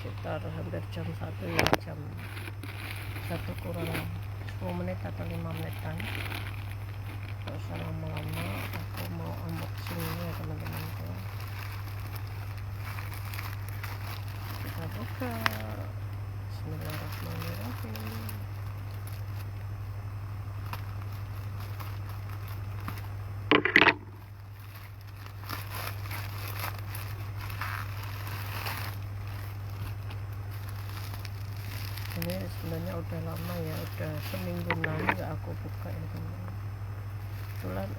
sekitar hampir jam 1 ya, jam 1 kurang 10 menit atau 5 menitan. Gak usah lama-lama, aku mau unboxing ini ya teman-temanku. Kita buka. Bismillahirrahmanirrahim. Ini sebenarnya udah lama ya, udah semingguan nggak aku buka ya teman-teman. Kebetulan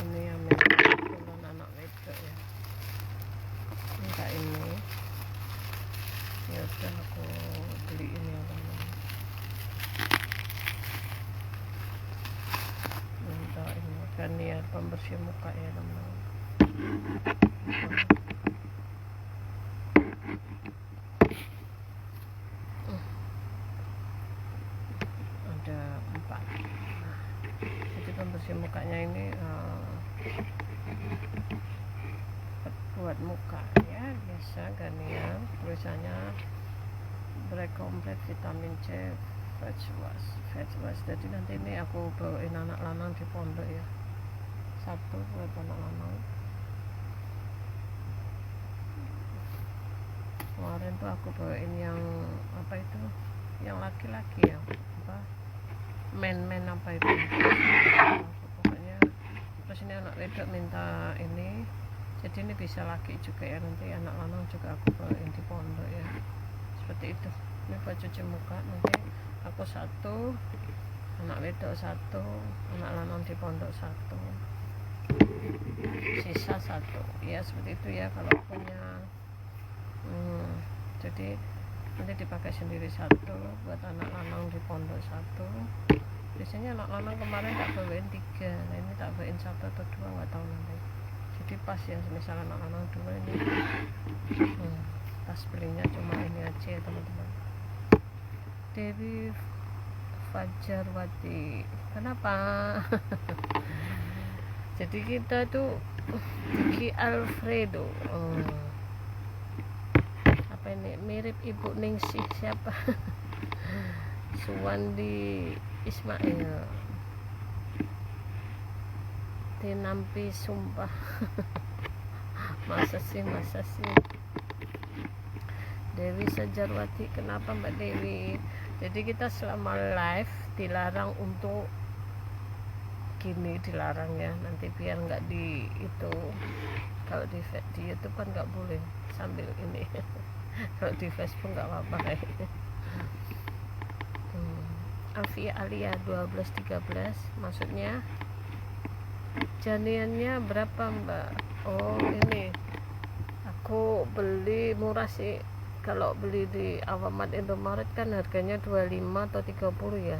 ini yang kebetulan anak wedok ya, minta ini ya, udah aku beli ini ya teman-teman. Minta ini Garnier pembersih muka ya teman-teman. Ada 4. Jadi pembersih mukanya ini buat muka ya, biasa Garnier, tulisannya Black Complete Vitamin C Face Wash. Jadi nanti ini aku bawain anak lanang di pondok ya, satu buat anak lanang. Kemarin tuh aku bawain yang apa itu, yang laki-laki ya, apa men apa itu, pokoknya. Terus ini anak wedok minta ini, jadi ini bisa laki juga ya, nanti anak lanang juga aku bawain di pondok ya, seperti itu. Ini buat cuci muka, nanti aku 1, anak wedok 1, anak lanang di pondok 1, sisa 1 ya, seperti itu ya kalau punya. Jadi nanti dipakai sendiri 1, buat anak lanang di pondok 1. Biasanya anak lanang kemarin tak bawain 3, nah ini tak bawain 1 atau 2, nggak tahu nanti. Jadi pas ya, misal anak lanang 2 ini pas belinya cuma ini aja ya teman-teman. Dewi Fajarwati, kenapa? Jadi kita tuh Vicky Alfredo, apa ini, mirip Ibu Ningsih siapa? Suwandi Ismail, Tinampi sumpah. masa sih Dewi Sajarwati, kenapa Mbak Dewi? Jadi kita selama live dilarang untuk gini, dilarang ya, nanti biar nggak di itu, kalau di YouTube kan nggak boleh sambil ini. Kalau di Facebook nggak apa-apa ya. Alfia Alia 1213, maksudnya janiannya berapa Mbak? Oh ini aku beli murah sih, kalau beli di Alfamart Indomaret kan harganya 25 atau 30 ya.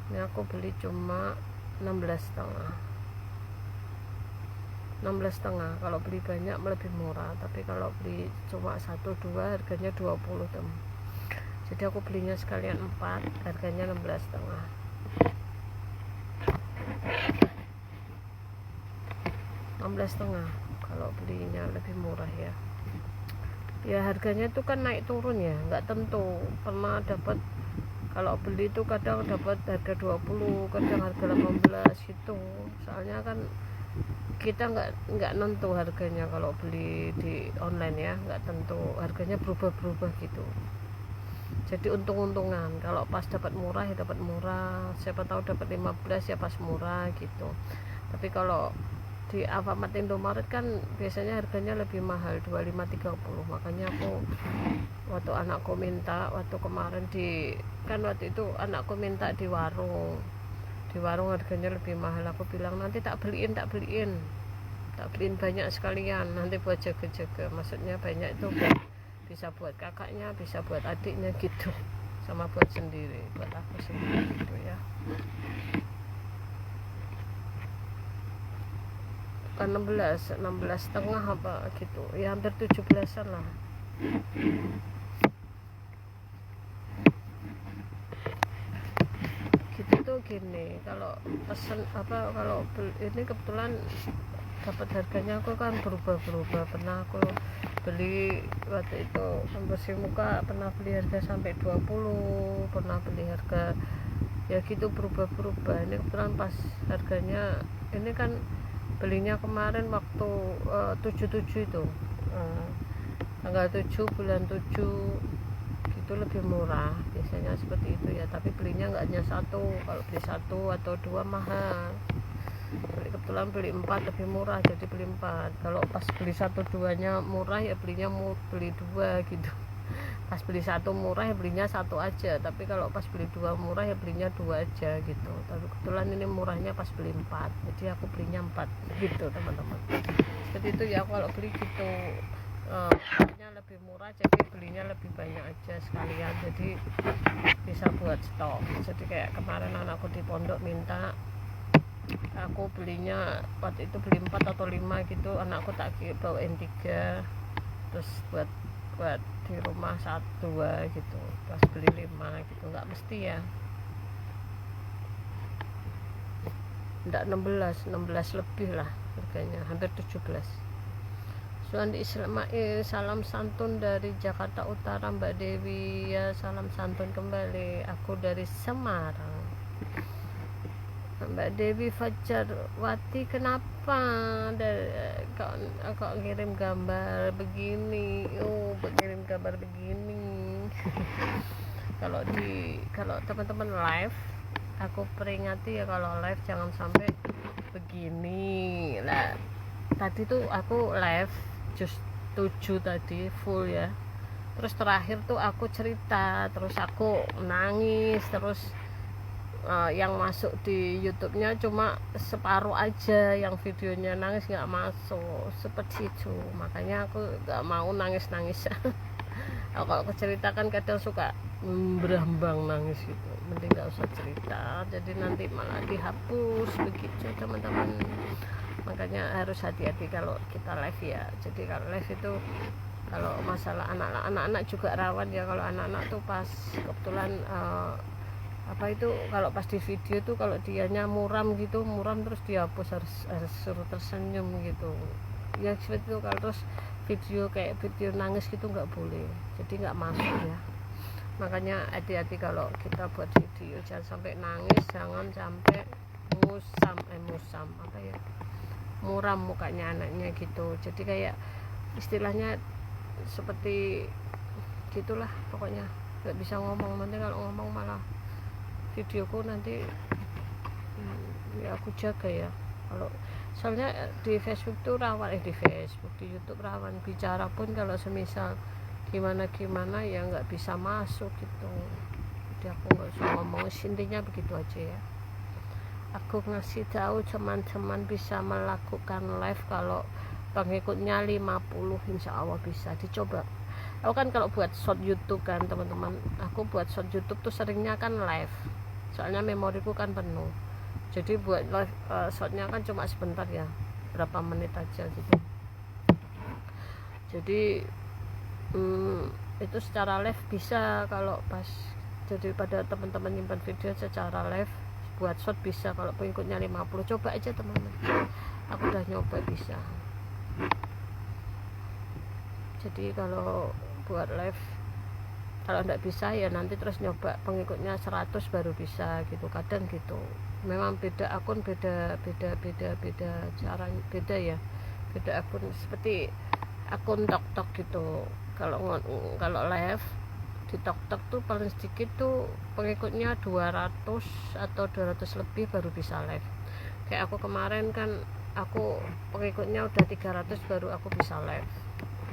Ini aku beli cuma 16,5. Kalau beli banyak lebih murah, tapi kalau beli cuma 1-2 harganya 20 teman. Jadi aku belinya sekalian 4, harganya 16,5. 16,5 kalau belinya lebih murah ya. Ya harganya itu kan naik turun ya, nggak tentu. Pernah dapat, kalau beli itu kadang dapat harga 20, kadang harga 18 gitu. Soalnya kan kita nggak nentu harganya kalau beli di online ya, nggak tentu harganya, berubah-berubah gitu. Jadi untung-untungan, kalau pas dapat murah ya dapat murah, siapa tahu dapat 15 ya pas murah gitu. Tapi kalau di Alfamart Indomaret kan biasanya harganya lebih mahal, 25-30. Makanya aku, waktu anakku minta, waktu kemarin kan waktu itu anakku minta di warung harganya lebih mahal, aku bilang nanti tak beliin banyak sekalian, nanti buat jaga-jaga. Maksudnya banyak itu bisa buat kakaknya, bisa buat adiknya gitu, sama buat sendiri, buat aku sendiri gitu ya. Bukan 16,5 apa gitu ya, hampir 17-an lah. Gitu tuh gini, kalau pesen apa, kalau ini kebetulan dapat harganya aku kan berubah-berubah. Pernah aku beli waktu itu pembersih muka, pernah beli harga sampai 20, pernah beli harga ya gitu berubah-berubah. Ini kebetulan pas harganya ini kan belinya kemarin waktu 77 itu, tanggal 7 bulan 7 gitu, lebih murah biasanya seperti itu ya, tapi belinya nggak hanya satu. Kalau beli satu atau dua mahal, kebetulan beli 4 lebih murah, jadi beli 4. Kalau pas beli satu duanya murah ya belinya beli 2 gitu. Pas beli satu murah ya belinya satu aja, tapi kalau pas beli 2 murah ya belinya 2 aja gitu. Tapi kebetulan ini murahnya pas beli 4, jadi aku belinya 4 gitu teman-teman. Seperti itu ya, kalau beli gitu belinya lebih murah, jadi belinya lebih banyak aja sekalian, jadi bisa buat stok. Jadi kayak kemarin anakku di pondok minta, aku belinya waktu itu beli 4 atau 5 gitu, anakku tak bawain 3, terus buat di rumah 1-2 gitu, pas beli 5 gitu. Nggak mesti ya, enggak 16 lebih lah harganya, hampir 17. Suandi Ismail, salam santun dari Jakarta Utara Mbak Dewi ya, salam santun kembali. Aku dari Semarang. Mbak Dewi Fajarwati, kenapa kok ngirim gambar begini? Ngirim gambar begini. kalau teman-teman live, aku peringati ya, kalau live jangan sampai begini lah. Tadi tuh aku live just 7 tadi full ya, terus terakhir tuh aku cerita, terus aku nangis, terus yang masuk di YouTube-nya cuma separuh aja, yang videonya nangis nggak masuk seperti itu. Makanya aku nggak mau nangis-nangis. Kalau aku ceritakan kadang suka berambang nangis gitu, mending nggak usah cerita, jadi nanti malah dihapus begitu teman-teman. Makanya harus hati-hati kalau kita live ya. Jadi kalau live itu, kalau masalah anak-anak juga rawan ya. Kalau anak-anak tuh pas kebetulan apa itu, kalau pas di video tuh kalau dianya muram terus dihapus, harus suruh tersenyum gitu ya, seperti itu. Kalau terus video kayak video nangis gitu nggak boleh, jadi nggak masuk ya. Makanya hati-hati kalau kita buat video, jangan sampai nangis, jangan sampai musam apa ya, muram mukanya anaknya gitu. Jadi kayak istilahnya seperti gitulah pokoknya, nggak bisa ngomong. Nanti kalau ngomong malah videoku nanti ya aku jaga ya. Kalau soalnya di Facebook tuh rawan, di Facebook, di YouTube rawan bicara pun kalau semisal gimana ya nggak bisa masuk gitu. Jadi aku nggak usah ngomong, intinya begitu aja ya. Aku ngasih tahu teman-teman bisa melakukan live kalau pengikutnya 50, insya Allah bisa dicoba. Aku kan kalau buat short YouTube kan teman-teman, aku buat short YouTube tuh seringnya kan live, soalnya memoriku kan penuh. Jadi buat live shortnya kan cuma sebentar ya, berapa menit aja gitu. Jadi itu secara live bisa kalau pas, jadi pada teman-teman nyimpan video secara live buat short bisa. Kalau pengikutnya 50, coba aja teman-teman, aku udah nyoba bisa. Jadi kalau buat live, kalau enggak bisa ya nanti terus nyoba pengikutnya 100 baru bisa gitu, kadang gitu. Memang beda akun, beda cara, beda ya, beda akun. Seperti akun TokTok gitu, kalau live di TokTok tuh paling sedikit tuh pengikutnya 200 atau 200 lebih baru bisa live. Kayak aku kemarin kan, aku pengikutnya udah 300 baru aku bisa live.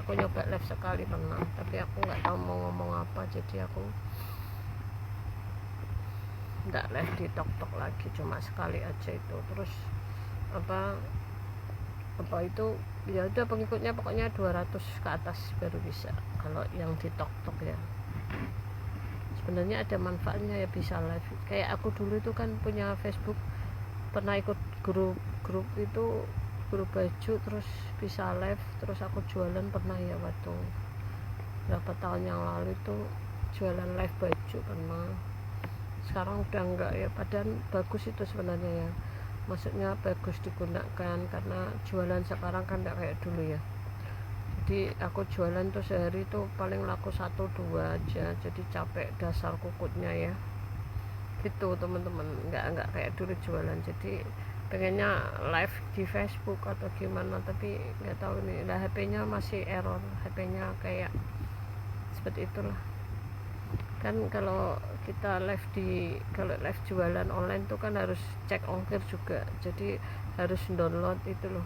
Aku nyoba live sekali pernah, tapi aku nggak tahu mau ngomong apa, jadi aku nggak live di TokTok lagi, cuma sekali aja itu. Terus apa itu ya udah pengikutnya pokoknya 200 ke atas baru bisa kalau yang di TokTok ya. Sebenarnya ada manfaatnya ya bisa live. Kayak aku dulu itu kan punya Facebook, pernah ikut grup itu, grup baju, terus bisa live, terus aku jualan pernah ya, waktu berapa tahun yang lalu itu jualan live baju pernah. Sekarang udah enggak ya, padahal bagus itu sebenarnya ya. maksudnya bagus digunakan, karena jualan sekarang kan nggak kayak dulu ya. Jadi aku jualan tuh sehari tuh paling laku 1-2 aja, jadi capek dasar kukutnya ya gitu teman-teman. Nggak kayak dulu jualan, jadi pengennya live di Facebook atau gimana, tapi nggak tahu nih lah, HP-nya masih error, HP-nya kayak seperti itulah kan. Kalau kita kalau live jualan online tuh kan harus cek ongkir juga, jadi harus download itu loh,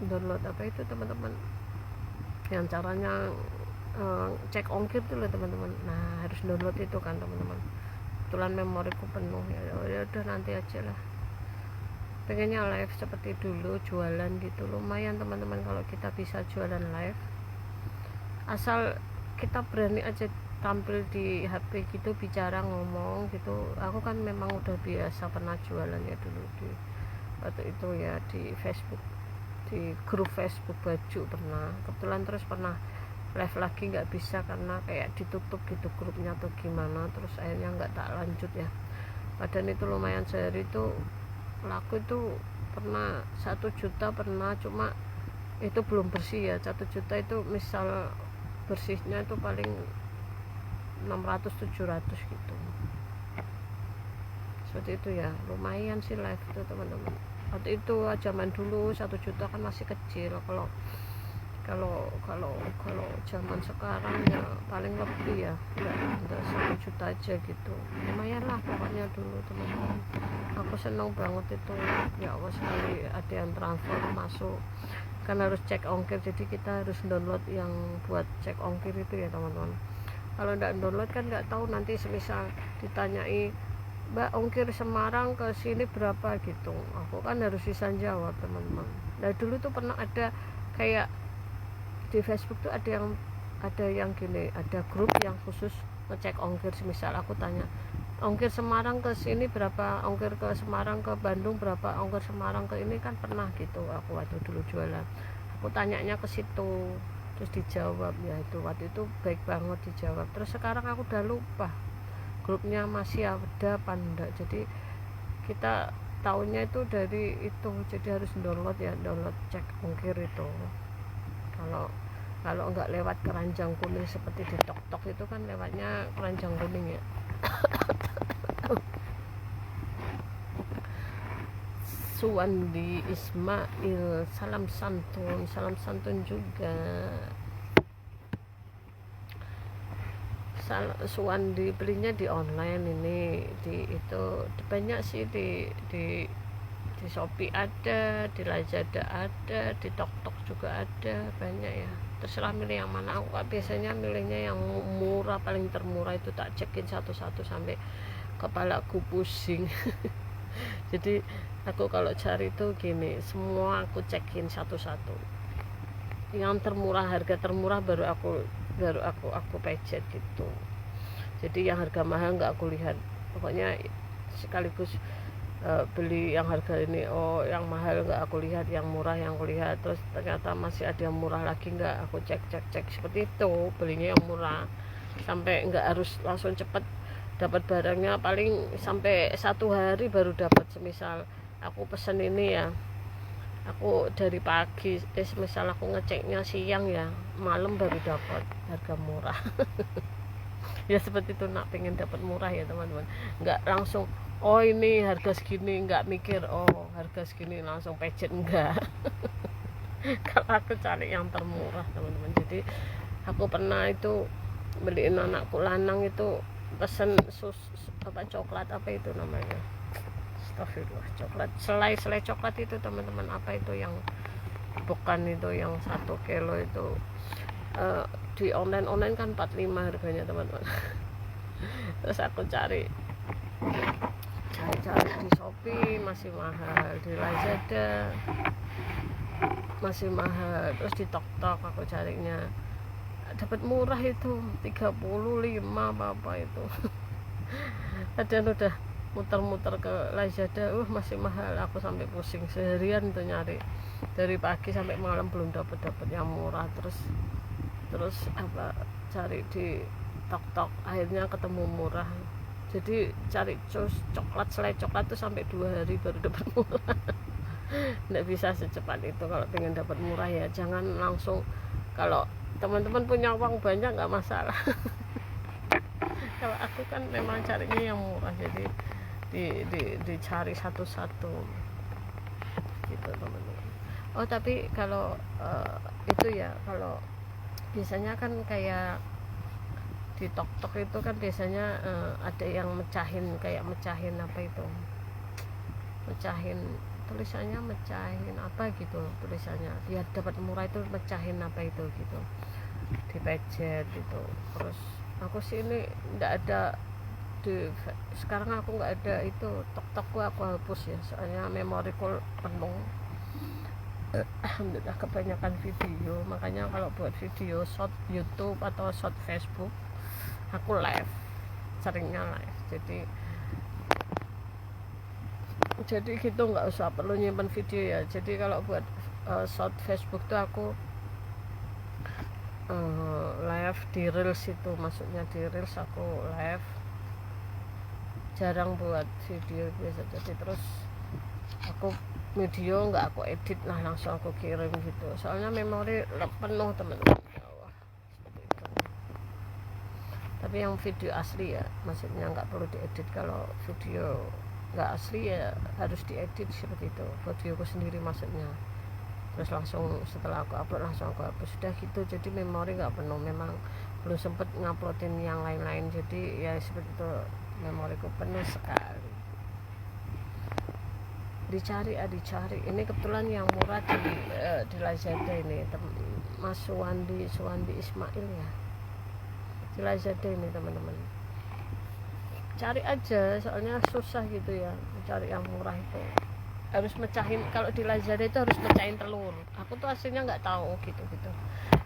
download apa itu teman-teman, yang caranya cek ongkir tuh loh teman-teman. Nah harus download itu kan teman-teman. Kebetulan memoriku penuh ya udah nanti aja lah. Pengennya live seperti dulu jualan gitu, lumayan teman-teman kalau kita bisa jualan live, asal kita berani aja tampil di HP gitu, bicara ngomong gitu. Aku kan memang udah biasa pernah jualan ya dulu di waktu itu ya, di Facebook, di grup Facebook baju pernah. Kebetulan terus pernah live lagi nggak bisa karena kayak ditutup gitu grupnya atau gimana, terus akhirnya nggak tak lanjut ya. Padahal itu lumayan, sehari itu laku itu pernah 1 juta pernah, cuma itu belum bersih ya. 1 juta itu misal bersihnya itu paling 600-700 gitu, seperti itu ya. Lumayan sih live itu teman-teman. Waktu itu zaman dulu 1 juta kan masih kecil. Kalau zaman sekarang ya paling lebih ya, enggak 1 juta aja gitu. Lumayan lah pokoknya dulu teman-teman. Aku seneng banget itu ya Allah, sekali ada yang transfer masuk kan harus cek ongkir, jadi kita harus download yang buat cek ongkir itu ya teman-teman. Kalau enggak download kan nggak tahu, nanti semisal ditanyai Mbak ongkir Semarang ke sini berapa gitu, aku kan harus bisa jawab teman-teman. Nah dulu tuh pernah ada kayak di Facebook tuh ada yang gini, ada grup yang khusus ngecek ongkir. Semisal aku tanya ongkir Semarang ke sini berapa, ongkir ke Semarang ke Bandung berapa, ongkir Semarang ke ini kan pernah gitu. Aku waktu dulu jualan, aku tanyanya ke situ, terus dijawab ya. Itu waktu itu baik banget dijawab. Terus sekarang aku udah lupa grupnya masih ada apa enggak, jadi kita tahunya itu dari itu, jadi harus download ya, download cek ongkir itu. Kalau enggak lewat keranjang kuning seperti di tok-tok itu kan, lewatnya keranjang kuning ya. Suwandi Ismail, salam santun juga. Suwandi belinya di online ini, di itu banyak sih, di Shopee ada, di Lazada ada, di Tok-Tok juga ada, banyak ya. Terserah milih yang mana. Aku biasanya milihnya yang murah, paling termurah itu tak cekin satu-satu sampai kepalaku pusing. Jadi aku kalau cari itu gini, semua aku cekin satu-satu. Yang termurah, harga termurah baru aku pencet gitu. Jadi yang harga mahal nggak aku lihat, pokoknya sekaligus beli yang harga ini, yang mahal nggak aku lihat, yang murah yang aku lihat. Terus ternyata masih ada yang murah lagi, nggak aku cek seperti itu. Belinya yang murah sampai nggak harus langsung cepet dapat barangnya, paling sampai 1 hari baru dapat. Semisal aku pesen ini ya, aku dari pagi, misal aku ngeceknya siang ya, malam baru dapat harga murah. Ya seperti itu, nak pengen dapat murah ya teman-teman, nggak langsung ini harga segini, nggak mikir harga segini langsung pencet, enggak. Kalau aku cari yang termurah teman-teman. Jadi aku pernah itu beliin anakku lanang itu, pesen coklat apa itu namanya, astagfirullah, coklat selai coklat itu teman-teman. Apa itu yang bukan itu yang 1 kilo itu, di online kan 45 harganya teman-teman. Terus aku cari di Shopee masih mahal, di Lazada masih mahal, terus di Tok-Tok aku carinya dapat murah itu 35 apa itu. Padahal udah muter-muter ke Lazada, masih mahal. Aku sampai pusing seharian tuh nyari, dari pagi sampai malam belum dapat yang murah. Terus cari di Tok-Tok, akhirnya ketemu murah. Jadi cari coklat, selai coklat tuh sampai 2 hari baru dapat murah. Nggak bisa secepat itu. Kalau pengen dapat murah ya jangan langsung. Kalau teman-teman punya uang banyak nggak masalah. Kalau aku kan memang carinya yang murah, jadi dicari satu-satu gitu teman-teman. Oh tapi kalau itu ya, kalau biasanya kan kayak di tok-tok itu kan biasanya ada yang mecahin, kayak mecahin apa itu, mecahin tulisannya, mecahin apa gitu tulisannya, biar dapat murah itu mecahin apa itu gitu, di pejet itu. Terus aku sih ini nggak ada sekarang aku nggak ada itu tok-tokku, aku hapus ya, soalnya memoriku penuh. Alhamdulillah kebanyakan video, makanya kalau buat video short YouTube atau short Facebook aku live, seringnya live, jadi gitu, nggak usah perlu nyimpan video ya. Jadi kalau buat short Facebook tuh aku live di reels itu, maksudnya di reels aku live, jarang buat video biasa. Jadi terus aku video nggak aku edit, nah langsung aku kirim gitu, soalnya memori penuh teman-teman. Ya Allah, seperti itu. Tapi yang video asli ya, maksudnya nggak perlu diedit. Kalau video nggak asli ya harus diedit seperti itu, videoku sendiri maksudnya. Terus langsung setelah aku upload langsung aku hapus, sudah gitu. Jadi memori nggak penuh, memang belum sempet nguploadin yang lain-lain, jadi ya seperti itu, memoriku penuh sekali. Dicari ini kebetulan yang murah di Lazada ini, Mas Suwandi Ismail ya, di Lazada ini teman-teman. Cari aja, soalnya susah gitu ya cari yang murah itu, harus mecahin. Kalau di Lazada itu harus mecahin telur, aku tuh aslinya nggak tahu gitu,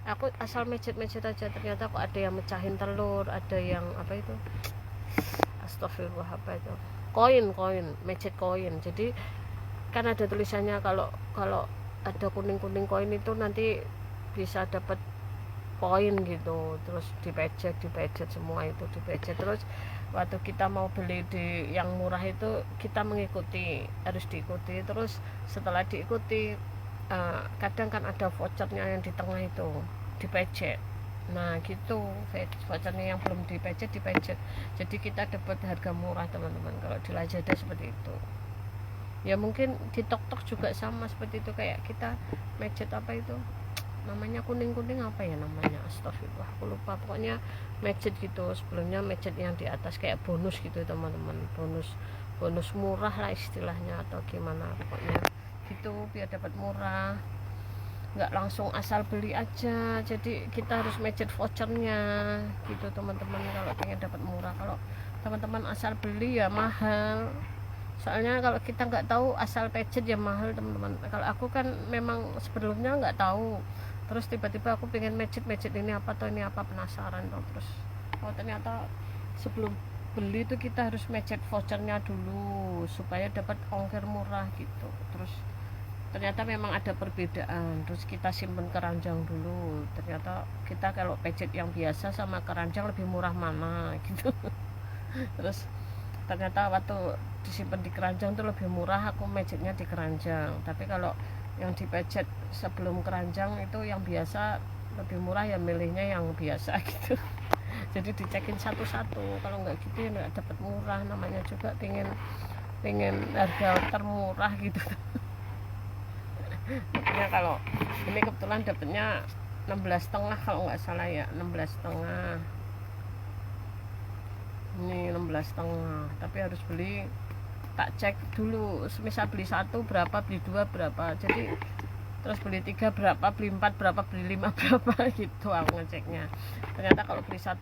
aku asal mecet aja, ternyata kok ada yang mecahin telur, ada yang apa itu, astagfirullah, apa itu, koin mecet koin. Jadi kan ada tulisannya kalau ada kuning koin itu nanti bisa dapat poin gitu. Terus dipejet semua itu dipejet. Terus waktu kita mau beli di yang murah itu kita harus diikuti. Terus setelah diikuti kadang kan ada vouchernya yang di tengah itu dipejet. Nah gitu, vouchernya yang belum dipejet. Jadi kita dapat harga murah teman-teman kalau di Lazada seperti itu. Ya mungkin di tok-tok juga sama seperti itu, kayak kita mecet apa itu namanya, kuning apa ya namanya, astagfirullah aku lupa, pokoknya mecet gitu. Sebelumnya mecet yang di atas kayak bonus gitu teman-teman, bonus murah lah istilahnya, atau gimana pokoknya gitu, biar dapat murah, nggak langsung asal beli aja. Jadi kita harus mecet vouchernya gitu teman-teman kalau pengen dapat murah. Kalau teman-teman asal beli ya mahal, soalnya kalau kita nggak tahu asal pejet ya mahal teman-teman. Kalau aku kan memang sebelumnya nggak tahu, terus tiba-tiba aku pengen mecet ini apa atau ini apa, penasaran toh. Terus ternyata sebelum beli itu kita harus mecet vouchernya dulu supaya dapat ongkir murah gitu. Terus ternyata memang ada perbedaan, terus kita simpen keranjang dulu. Ternyata kita kalau pejet yang biasa sama keranjang lebih murah mana gitu. Terus ternyata waktu disimpan di keranjang tuh lebih murah, aku mecetnya di keranjang. Tapi kalau yang dipejet sebelum keranjang itu yang biasa lebih murah, ya milihnya yang biasa gitu. Jadi dicekin satu-satu, kalau nggak gitu ya nggak dapat murah. Namanya juga pengen harga termurah gitu. Makanya kalau ini kebetulan dapatnya 16,5 kalau nggak salah ya, 16,5. Ini 16,5, tapi harus beli, tak cek dulu, misal beli 1 berapa, beli 2 berapa, jadi terus beli 3 berapa, beli 4 berapa, beli 5 berapa gitu aku ngeceknya. Ternyata kalau beli 1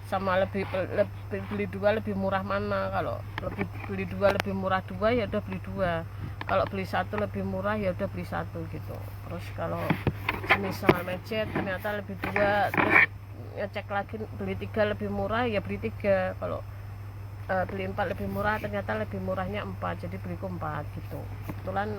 sama lebih beli 2 lebih murah mana. Kalau beli 2 lebih murah 2 ya udah beli 2, kalau beli 1 lebih murah ya udah beli 1 gitu. Terus kalau misal mecet ternyata lebih 2, terus cek lagi beli 3 lebih murah ya beli 3, kalau beli 4 lebih murah ternyata lebih murahnya 4, jadi beliku 4 gitu. Kebetulan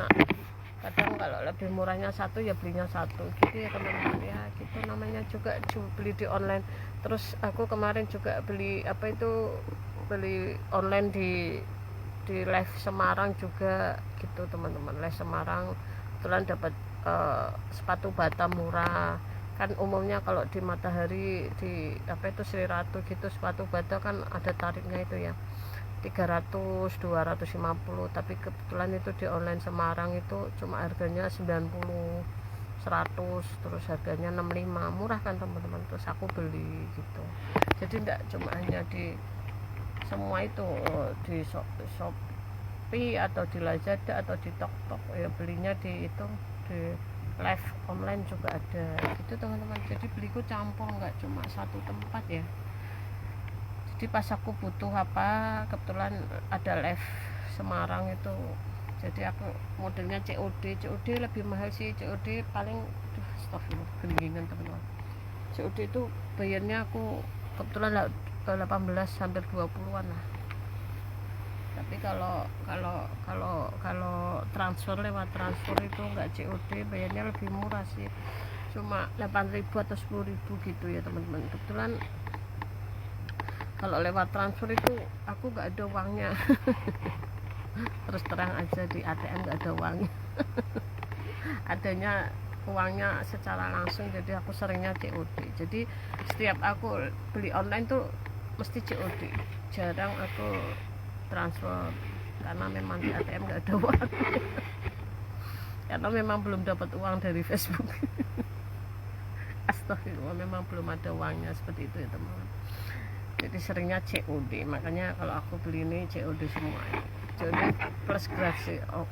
kadang kalau lebih murahnya 1 ya belinya 1 gitu ya teman-teman ya, gitu namanya juga beli di online. Terus aku kemarin juga beli apa itu, beli online di Live Semarang juga gitu teman-teman. Live Semarang kebetulan dapat sepatu bata murah. Kan umumnya kalau di Matahari di apa itu Sri Ratu gitu sepatu bata kan ada tarifnya itu ya 300 250, tapi kebetulan itu di online Semarang itu cuma harganya 90 100, terus harganya 65, murah kan teman-teman, terus aku beli gitu. Jadi enggak cuma hanya di semua itu di Shopee atau di Lazada atau di Toktok ya, belinya di itu di live online juga ada gitu teman-teman. Jadi beliku campur, nggak cuma satu tempat ya. Jadi pas aku butuh apa, kebetulan ada live Semarang itu, jadi aku modelnya COD lebih mahal sih. COD paling astagfirullah gendingan teman-teman. COD itu bayarnya aku kebetulan 18 hampir 20-an lah. Tapi kalau transfer, lewat transfer itu enggak COD, bayarnya lebih murah sih, cuma 8.000 atau 10.000 gitu ya teman-teman. Kebetulan kalau lewat transfer itu aku nggak ada uangnya. Terus terang aja, di ATM nggak ada uangnya. Adanya uangnya secara langsung, jadi aku seringnya COD. Jadi setiap aku beli online tuh mesti COD, jarang aku transfer karena memang di ATM nggak ada uang. Karena memang belum dapat uang dari Facebook. Astagfirullah, memang belum ada uangnya, seperti itu ya teman. Jadi seringnya COD, makanya kalau aku beli ini COD semua. COD plus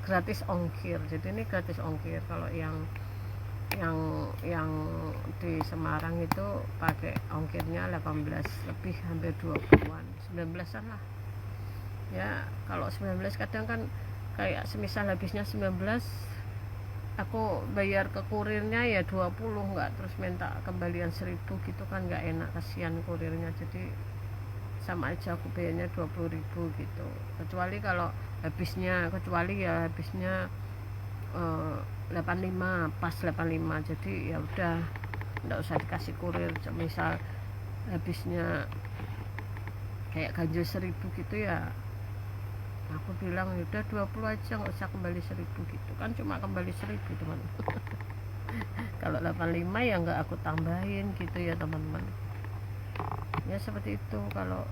gratis ongkir. Jadi ini gratis ongkir. Kalau yang di Semarang itu pakai ongkirnya 18 lebih, hampir 20-an, 19-an lah ya. Kalau 19 kadang kan kayak semisal habisnya 19, aku bayar ke kurirnya ya 20, enggak terus minta kembalian 1.000 gitu kan nggak enak, kasihan kurirnya. Jadi sama aja aku bayarnya 20.000 gitu. Kecuali habisnya 85, pas 85, jadi ya udah nggak usah dikasih kurir. Misal habisnya kayak ganjil 1.000 gitu ya, aku bilang ya udah 20 aja, nggak usah kembali 1.000 gitu kan, cuma kembali 1.000 teman. Kalau 85 ya nggak aku tambahin gitu ya teman-teman. Ya seperti itu. Kalau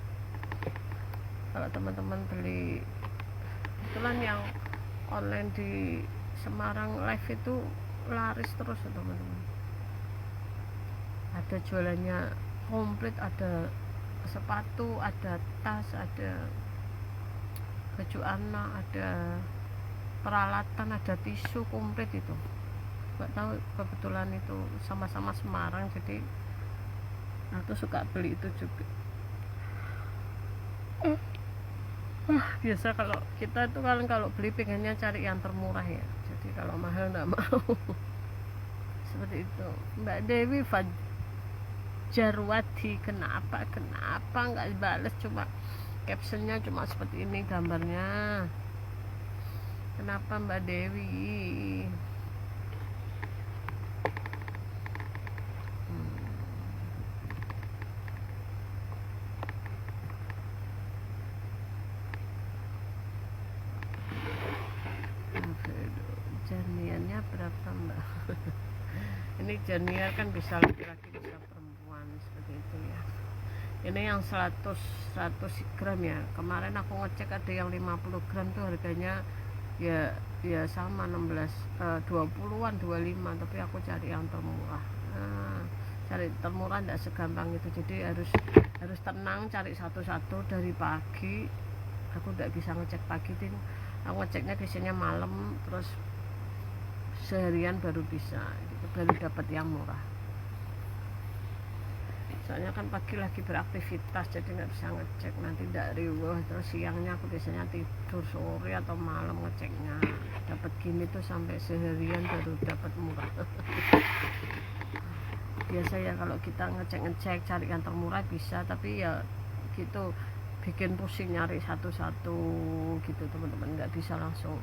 teman-teman beli, kebetulan yang online di Semarang live itu laris terus ya teman-teman. Ada jualannya komplit, ada sepatu, ada tas, ada baju anak, ada peralatan, ada tisu, komplit itu. Nggak tahu, kebetulan itu sama-sama Semarang, jadi aku suka beli itu juga. Biasa kalau kita itu kalau beli pengennya cari yang termurah ya, jadi kalau mahal nggak mau. Seperti itu. Mbak Dewi Fajarwati, kenapa nggak dibales, cuma captionnya cuma seperti ini gambarnya. Kenapa Mbak Dewi? Janiannya berapa Mbak? Ini janian kan bisa laki-laki bisa perempuan, seperti itu ya. Ini yang 100 gram ya. Kemarin aku ngecek ada yang 50 gram tuh harganya ya sama 20-an 25, tapi aku cari yang termurah. Cari termurah tidak segampang itu, jadi harus tenang cari satu-satu dari pagi. Aku tidak bisa ngecek pagi, aku ngeceknya biasanya malam, terus seharian baru bisa gitu, baru dapat yang murah. Soalnya kan pagi lagi beraktivitas, jadi nggak bisa ngecek, nanti tidak riweh. Terus siangnya aku biasanya tidur, sore atau malam ngeceknya. Dapat gini tuh sampai seharian baru dapat murah. Biasa ya kalau kita ngecek cari yang termurah bisa, tapi ya gitu bikin pusing nyari satu-satu gitu teman-teman. Nggak bisa langsung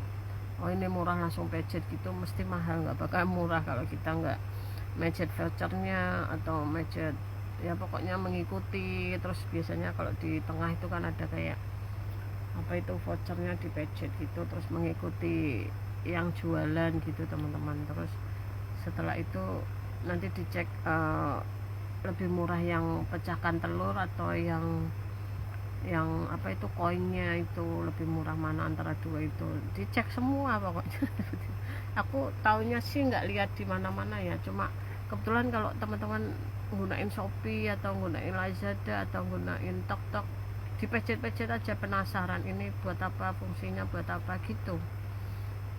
oh ini murah langsung pecet gitu, mesti mahal, nggak bakal murah kalau kita nggak mejet vouchernya atau mejet ya pokoknya mengikuti. Terus biasanya kalau di tengah itu kan ada kayak apa itu vouchernya di budget gitu, terus mengikuti yang jualan gitu teman-teman. Terus setelah itu nanti dicek lebih murah yang pecahkan telur atau yang apa itu koinnya itu lebih murah mana antara dua itu, dicek semua pokoknya. Aku taunya sih nggak lihat di mana-mana ya, cuma kebetulan kalau teman-teman gunain Shopee atau gunain Lazada atau gunain TokTok, dipecet-pecet aja, penasaran ini buat apa, fungsinya buat apa gitu.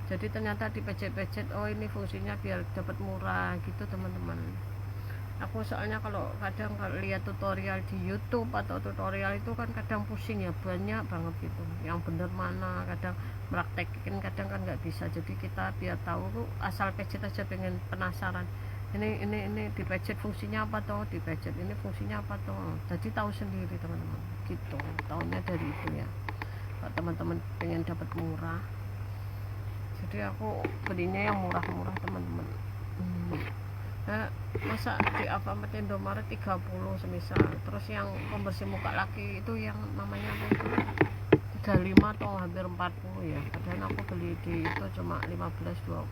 Jadi ternyata dipecet-pecet, oh ini fungsinya biar dapat murah gitu teman-teman. Aku soalnya kalau kadang kalau lihat tutorial di YouTube atau tutorial itu kan kadang pusing ya, banyak banget gitu yang bener mana, kadang praktekin kadang kan nggak bisa. Jadi kita biar tahu asal pecet aja, pengen penasaran ini dipecet fungsinya apa toh, dipecet ini fungsinya apa toh, jadi tahu sendiri teman-teman gitu. Tahunya dari itu ya, kalau teman-teman pengen dapat murah, jadi aku belinya yang murah-murah teman-teman. Nah, masa di Alfamart Indomaret 30 semisal, terus yang pembersih muka laki itu yang namanya apa itu 35 atau hampir 40 ya, padahal aku beli di itu cuma 15-20,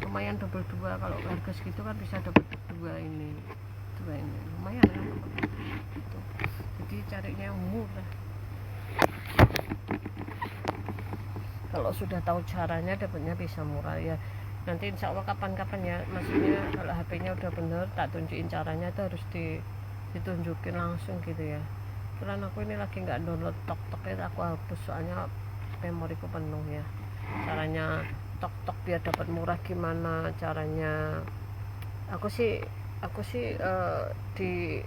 lumayan double dua. Kalau harga segitu kan bisa dapat dua ini lumayan ya gitu. Jadi carinya yang murah. Kalau sudah tahu caranya dapatnya bisa murah ya. Nanti insya Allah kapan-kapan ya, maksudnya kalau HP-nya udah bener tak tunjukin caranya, itu harus ditunjukin langsung gitu ya. Karena aku ini lagi nggak download TokTok ya, aku hapus soalnya memoriku penuh ya. Caranya TokTok biar dapat murah gimana caranya? Aku sih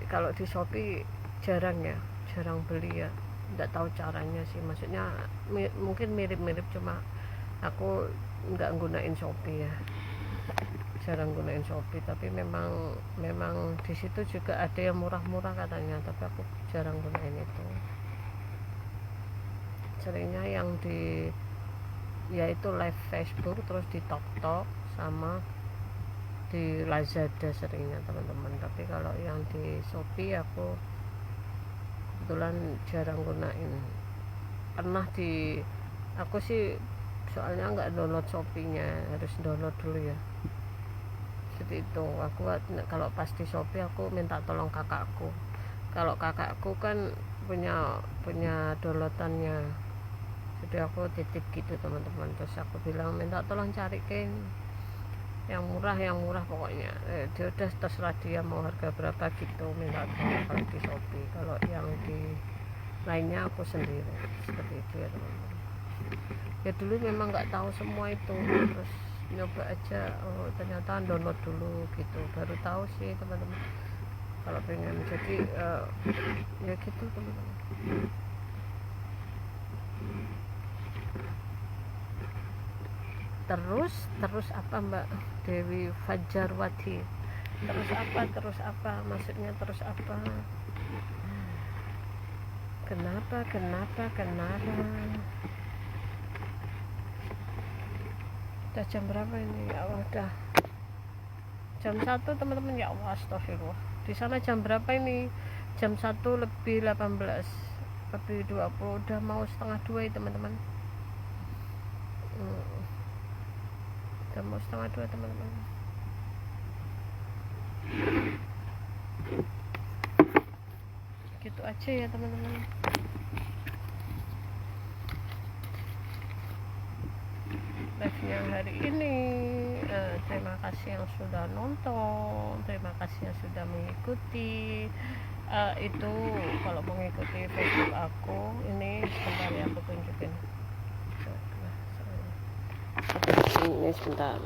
kalau di Shopee jarang beli ya, nggak tahu caranya sih. Maksudnya mungkin mirip-mirip, cuma aku nggak gunain Shopee ya, jarang gunain Shopee. Tapi memang di situ juga ada yang murah-murah katanya, tapi aku jarang gunain itu. Seringnya yang di yaitu live Facebook, terus di TokTok sama di Lazada seringnya teman-teman. Tapi kalau yang di Shopee aku kebetulan jarang gunain. Pernah aku sih soalnya nggak download Shopee-nya, harus download dulu ya. Jadi itu aku kalau pas di Shopee aku minta tolong kakakku. Kalau kakakku kan punya downloadannya, jadi aku titip gitu teman-teman. Terus aku bilang minta tolong cariin yang murah pokoknya. Dia udah terserah dia mau harga berapa gitu, minta tolong kalau di Shopee. Kalau yang di lainnya aku sendiri, seperti itu ya teman-teman. Ya dulu memang nggak tahu semua itu, terus nyoba aja, oh ternyata download dulu gitu, baru tahu sih teman-teman kalau pengen. Jadi ya gitu teman-teman. Terus apa Mbak Dewi Fajarwati? Terus apa maksudnya, terus apa? Kenapa? Udah jam berapa ini? Ya udah jam 1 teman-teman. Ya Allah, astagfirullah. Di sana jam berapa ini? Jam 1 lebih 18 lebih 20, udah mau setengah 2 ya teman-teman. Udah mau setengah 2 teman-teman. Gitu aja ya teman-teman. Live-nya hari ini. Terima kasih yang sudah nonton, terima kasih yang sudah mengikuti. Itu kalau mengikuti Facebook aku ini, sebentar ya aku tunjukin ini sebentar.